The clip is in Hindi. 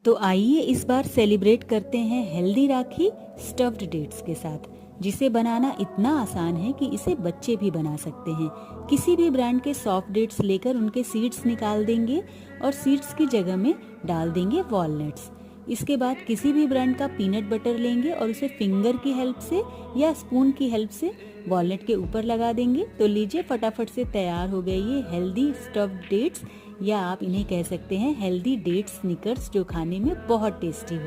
तो आइए इस बार सेलिब्रेट करते हैं हेल्दी राखी स्टफ्ड डेट्स के साथ, जिसे बनाना इतना आसान है कि इसे बच्चे भी बना सकते हैं। किसी भी ब्रांड के सॉफ्ट डेट्स लेकर उनके सीड्स निकाल देंगे और सीड्स की जगह में डाल देंगे वॉलनट्स। इसके बाद किसी भी ब्रांड का पीनट बटर लेंगे और उसे फिंगर की हेल्प से या स्पून की हेल्प से वॉलनट के ऊपर लगा देंगे। तो लीजिए, फटाफट से तैयार हो गए ये हेल्दी स्टफ्ड डेट्स, या आप इन्हें कह सकते हैं हेल्दी डेट्स स्निकर्स, जो खाने में बहुत टेस्टी होते हैं।